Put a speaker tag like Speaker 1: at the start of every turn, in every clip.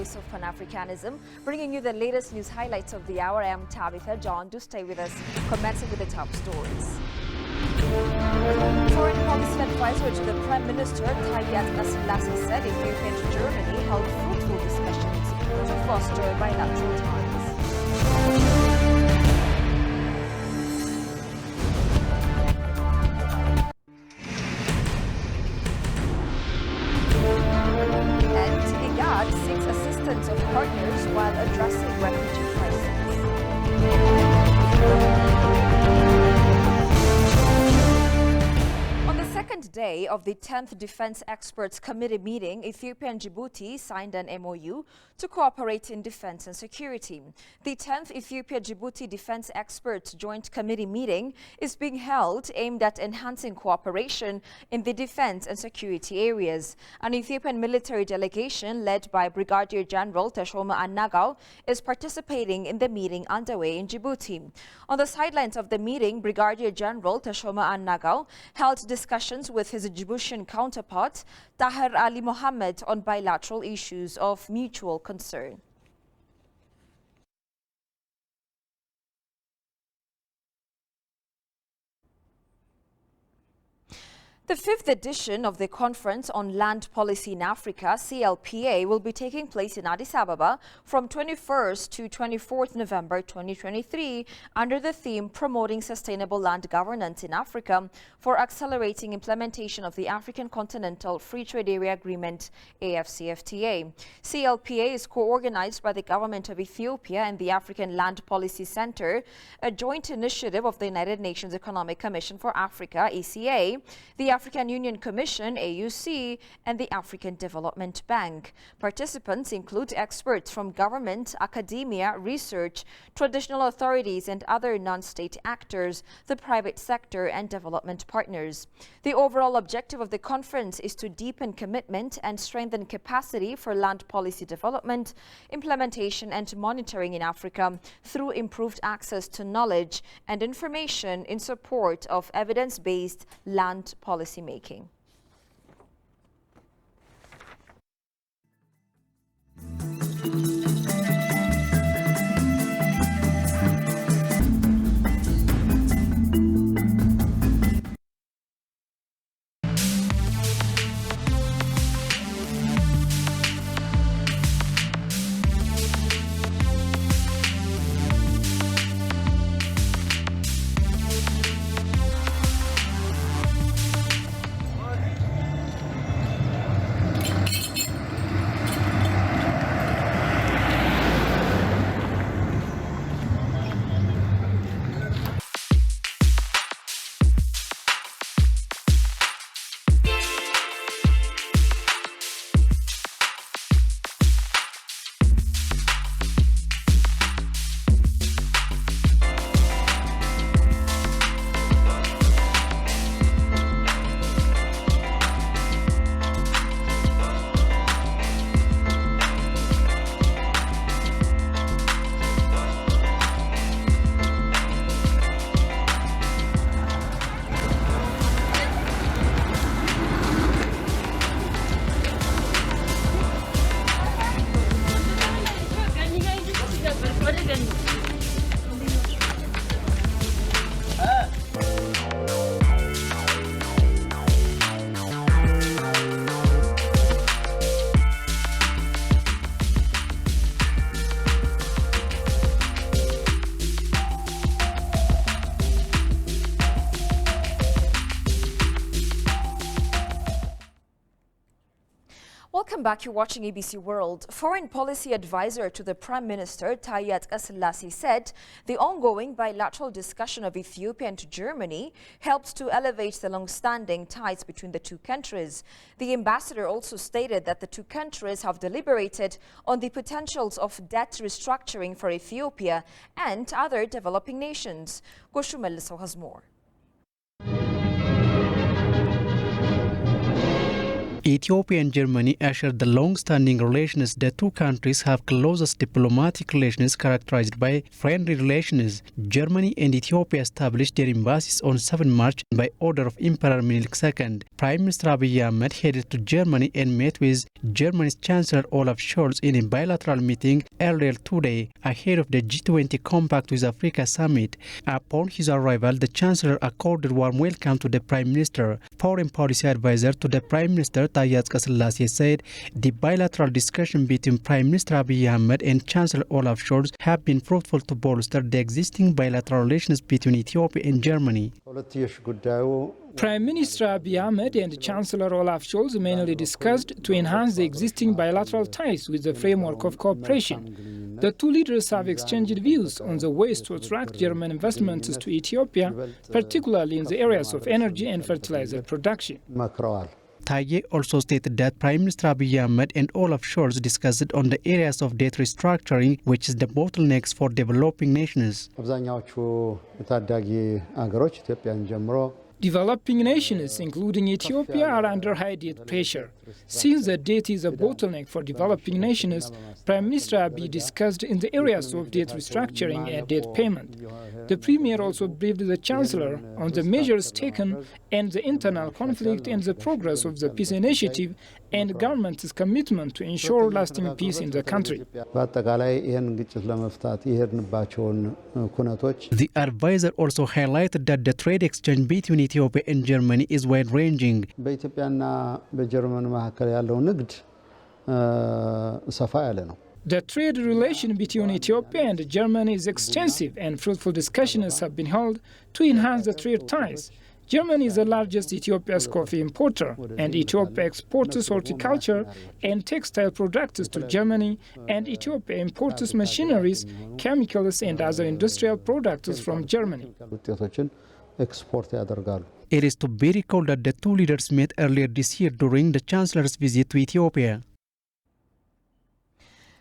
Speaker 1: Voice of Pan-Africanism, bringing you the latest news highlights of the hour. I am Tabitha John. Do stay with us, commencing with the top stories. Foreign policy advisor to the Prime Minister, Tayyat Asselassie, said Ethiopia and Germany held fruitful discussions to foster bilateral ties. Seeks assistance of partners while addressing refugee crisis. On the second day of the 10th Defense Experts Committee meeting, Ethiopia and Djibouti signed an MOU to cooperate in defense and security. The 10th Ethiopia-Djibouti Defense Experts Joint Committee meeting is being held aimed at enhancing cooperation in the defense and security areas. An Ethiopian military delegation led by Brigadier General Teshome Annagaw is participating in the meeting underway in Djibouti. On the sidelines of the meeting, Brigadier General Teshome Annagaw held discussions with his Djiboutian counterpart, Taher Ali Mohammed, on bilateral issues of mutual concern. The fifth edition of the Conference on Land Policy in Africa, CLPA, will be taking place in Addis Ababa from 21st to 24th November 2023 under the theme Promoting Sustainable Land Governance in Africa for Accelerating Implementation of the African Continental Free Trade Area Agreement, AfCFTA. CLPA is co-organized by the Government of Ethiopia and the African Land Policy Center, a joint initiative of the United Nations Economic Commission for Africa, ECA, the African Union Commission, AUC, and the African Development Bank. Participants include experts from government, academia, research, traditional authorities, and other non-state actors, the private sector, and development partners. The overall objective of the conference is to deepen commitment and strengthen capacity for land policy development, implementation, and monitoring in Africa through improved access to knowledge and information in support of evidence-based land policy making. Welcome back. You're watching ABC World. Foreign policy advisor to the Prime Minister, Tayyat Asselassie, said the ongoing bilateral discussion of Ethiopia and Germany helped to elevate the long-standing ties between the two countries. The ambassador also stated that the two countries have deliberated on the potentials of debt restructuring for Ethiopia and other developing nations. Goshu Melliso has more.
Speaker 2: Ethiopia and Germany assure the long-standing relations the two countries have closest diplomatic relations characterized by friendly relations. Germany and Ethiopia established their embassies on 7 March by order of Emperor Menelik II. Prime Minister Abiy Ahmed headed to Germany and met with Germany's Chancellor Olaf Scholz in a bilateral meeting earlier today ahead of the G20 Compact with Africa summit. Upon his arrival, the Chancellor accorded warm welcome to the Prime Minister. Foreign policy advisor to the Prime Minister Taye Atskasillase said the bilateral discussion between Prime Minister Abiy Ahmed and Chancellor Olaf Scholz have been fruitful to bolster the existing bilateral relations between Ethiopia and Germany.
Speaker 3: Prime Minister Abiy Ahmed and Chancellor Olaf Scholz mainly discussed to enhance the existing bilateral ties with the framework of cooperation. The two leaders have exchanged views on the ways to attract German investments to Ethiopia, particularly in the areas of energy and fertilizer production.
Speaker 2: Taye also stated that Prime Minister Abiy Ahmed and Olaf Scholz discussed on the areas of debt restructuring, which is the bottlenecks for developing nations.
Speaker 3: Developing nations, including Ethiopia, are under high debt pressure. Since the debt is a bottleneck for developing nations, Prime Minister Abiy discussed in the areas of debt restructuring and debt payment. The Premier also briefed the Chancellor on the measures taken and the internal conflict and the progress of the peace initiative and government's commitment to ensure lasting peace in the country.
Speaker 2: The advisor also highlighted that the trade exchange between Ethiopia and Germany is wide-ranging.
Speaker 3: The trade relation between Ethiopia and Germany is extensive, and fruitful discussions have been held to enhance the trade ties. Germany is the largest Ethiopia's coffee importer, and Ethiopia exports horticulture and textile products to Germany, and Ethiopia imports machineries, chemicals, and other industrial products from Germany.
Speaker 2: It is to be recalled that the two leaders met earlier this year during the Chancellor's visit to Ethiopia.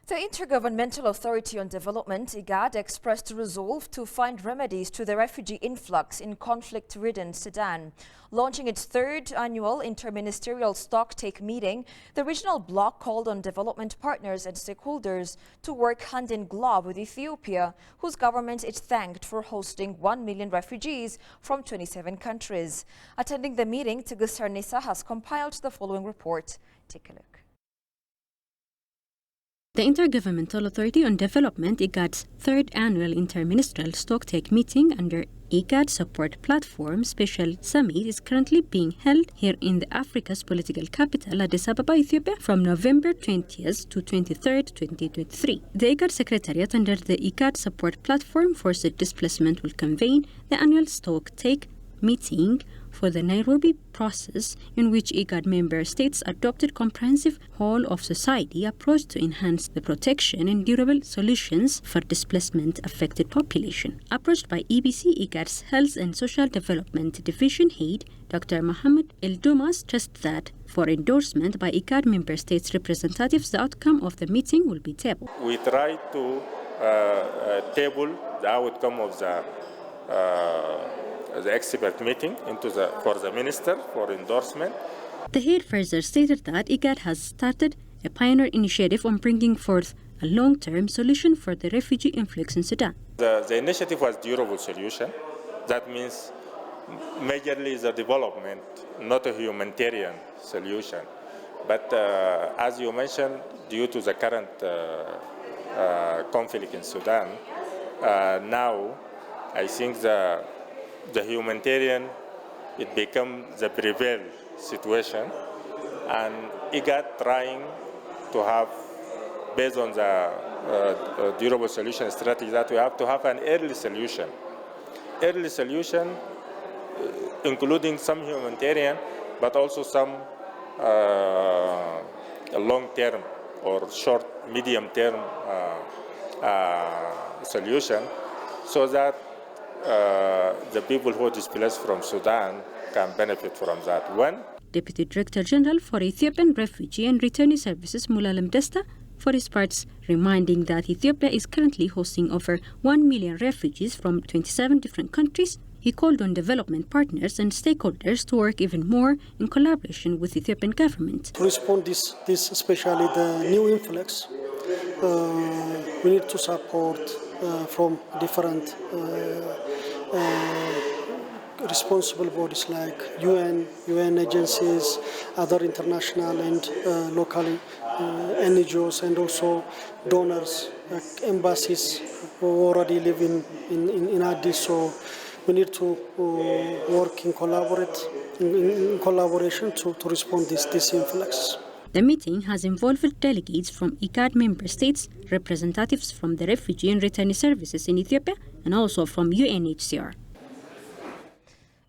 Speaker 1: The Intergovernmental Authority on Development, IGAD, expressed resolve to find remedies to the refugee influx in conflict-ridden Sudan. Launching its third annual interministerial stocktake meeting, the regional bloc called on development partners and stakeholders to work hand in glove with Ethiopia, whose government it thanked for hosting 1 million refugees from 27 countries. Attending the meeting, Tigusar Nisa has compiled the following report. Take a look.
Speaker 4: The Intergovernmental Authority on Development, IGAD's third annual interministerial stocktake meeting under IGAD Support Platform Special Summit is currently being held here in the Africa's political capital, Addis Ababa, Ethiopia, from November 20th to 23rd, 2023. The IGAD Secretariat under the IGAD Support Platform for Displacement will convene the annual stocktake meeting for the Nairobi process, in which IGAD member states adopted comprehensive whole-of-society approach to enhance the protection and durable solutions for displacement-affected population. Approached by EBC, IGAD's Health and Social Development Division Head, Dr. Mohamed El-Douma, stressed that for endorsement by IGAD member states representatives, the outcome of the meeting will be tabled.
Speaker 5: We try to table the outcome of the expert meeting for the minister for endorsement.
Speaker 4: The head further stated that IGAD has started a pioneer initiative on bringing forth a long-term solution for the refugee influx in Sudan.
Speaker 5: The initiative was durable solution. That means majorly the development, not a humanitarian solution. But as you mentioned, due to the current conflict in Sudan, now I think the humanitarian, it becomes the prevail situation, and IGAD trying to have, based on the durable solution strategy, that we have to have an early solution. Early solution, including some humanitarian, but also some long-term or short, medium-term solution, so that the people who are displaced from Sudan can benefit from that. One,
Speaker 4: Deputy Director General for Ethiopian Refugee and Returnee Services, Mulalim Desta, for his part, reminding that Ethiopia is currently hosting over 1 million refugees from 27 different countries, He called on development partners and stakeholders to work even more in collaboration with the Ethiopian government.
Speaker 6: To respond this especially the new influx, we need to support from different responsible bodies like UN agencies, other international and local NGOs, and also donors, embassies who already live in Addis. So we need to work in collaboration to respond this influx.
Speaker 4: The meeting has involved delegates from IGAD member states, representatives from the Refugee and Returning Services in Ethiopia, and also from UNHCR.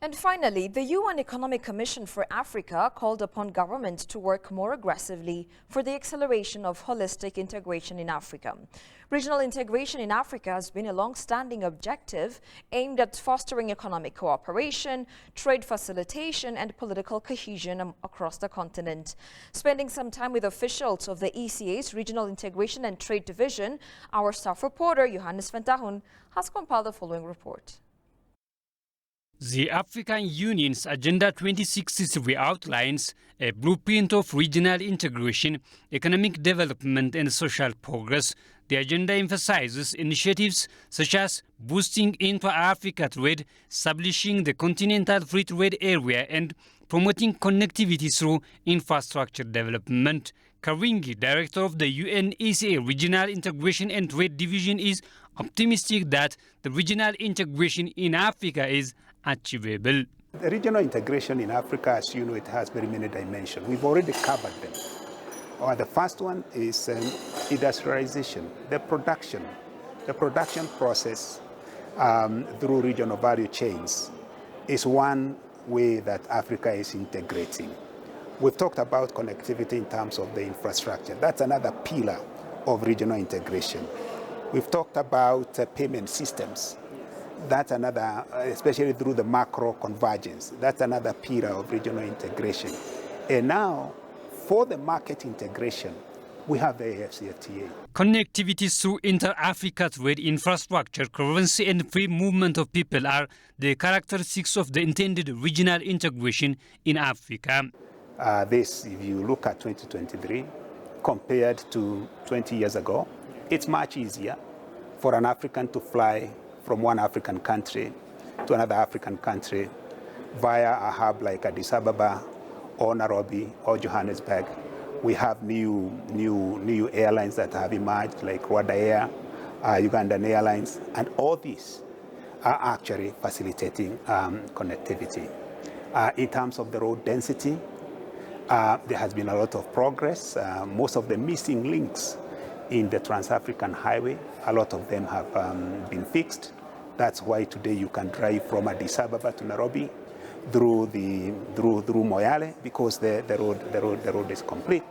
Speaker 1: And finally, the UN Economic Commission for Africa called upon governments to work more aggressively for the acceleration of holistic integration in Africa. Regional integration in Africa has been a long-standing objective aimed at fostering economic cooperation, trade facilitation, and political cohesion across the continent. Spending some time with officials of the ECA's Regional Integration and Trade Division, our staff reporter Johannes Ventahun has compiled the following report.
Speaker 7: The African Union's Agenda 2063 outlines a blueprint of regional integration, economic development and social progress. The agenda emphasizes initiatives such as boosting intra-Africa trade, establishing the Continental Free Trade Area and promoting connectivity through infrastructure development. Karingi, director of the UNECA Regional Integration and Trade Division, is optimistic that the regional integration in Africa is achievable.
Speaker 8: The regional integration in Africa, as you know, it has very many dimensions. We've already covered them. The first one is industrialization, the production process through regional value chains is one way that Africa is integrating. We've talked about connectivity in terms of the infrastructure. That's another pillar of regional integration. We've talked about payment systems. That's another, especially through the macro convergence, that's another pillar of regional integration. And now, for the market integration, we have the AfCFTA.
Speaker 7: Connectivity through inter-Africa trade, infrastructure, currency and free movement of people are the characteristics of the intended regional integration in Africa.
Speaker 8: This, if you look at 2023, compared to 20 years ago, it's much easier for an African to fly from one African country to another African country via a hub like Addis Ababa or Nairobi or Johannesburg. We have new airlines that have emerged like Rwanda Air, Ugandan Airlines, and all these are actually facilitating connectivity. In terms of the road density, there has been a lot of progress. Most of the missing links in the Trans-African Highway, a lot of them have been fixed. That's why today you can drive from Addis Ababa to Nairobi through Moyale, because the road is complete.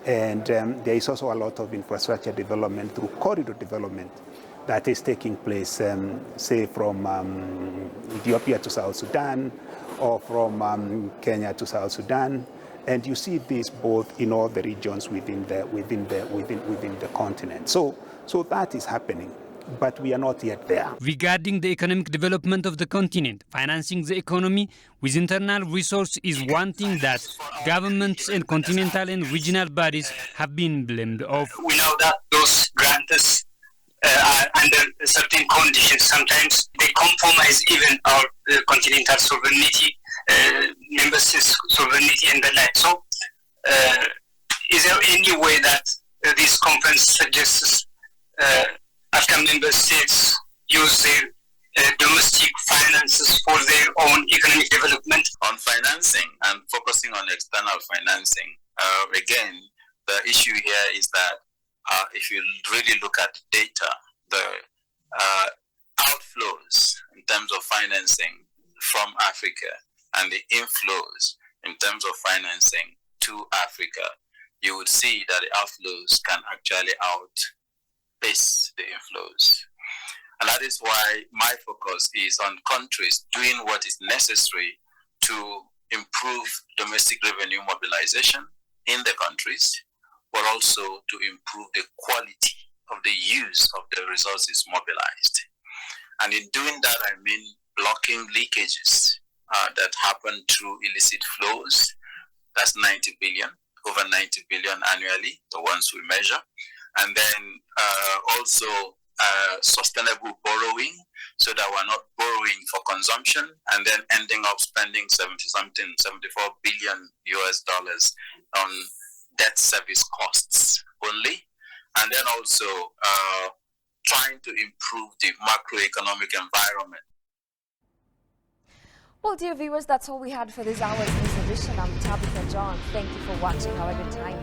Speaker 8: And there is also a lot of infrastructure development through corridor development that is taking place, say from Ethiopia to South Sudan, or from Kenya to South Sudan. And you see this both in all the regions within the continent. So that is happening, but we are not yet there.
Speaker 7: Regarding the economic development of the continent, financing the economy with internal resources is one thing that governments and continental and regional bodies have been blamed of.
Speaker 9: We know that those grants are under certain conditions. Sometimes they compromise even our continental sovereignty, member states' sovereignty and the like. So, is there any way that this conference suggests African member states use their domestic finances for their own economic development?
Speaker 10: On financing and focusing on external financing, again, the issue here is that if you really look at data, the outflows in terms of financing from Africa and the inflows in terms of financing to Africa, you would see that the outflows can actually outpace the inflows. And that is why my focus is on countries doing what is necessary to improve domestic revenue mobilization in the countries, but also to improve the quality of the use of the resources mobilized. And in doing that, I mean blocking leakages that happen through illicit flows. That's 90 billion, over 90 billion annually, the ones we measure. And then also sustainable borrowing, so that we're not borrowing for consumption and then ending up spending 74 billion US dollars on debt service costs only. And then also trying to improve the macroeconomic environment.
Speaker 1: Well, dear viewers, that's all we had for this hour's news edition. I'm Tabitha John. Thank you for watching. Have a good time.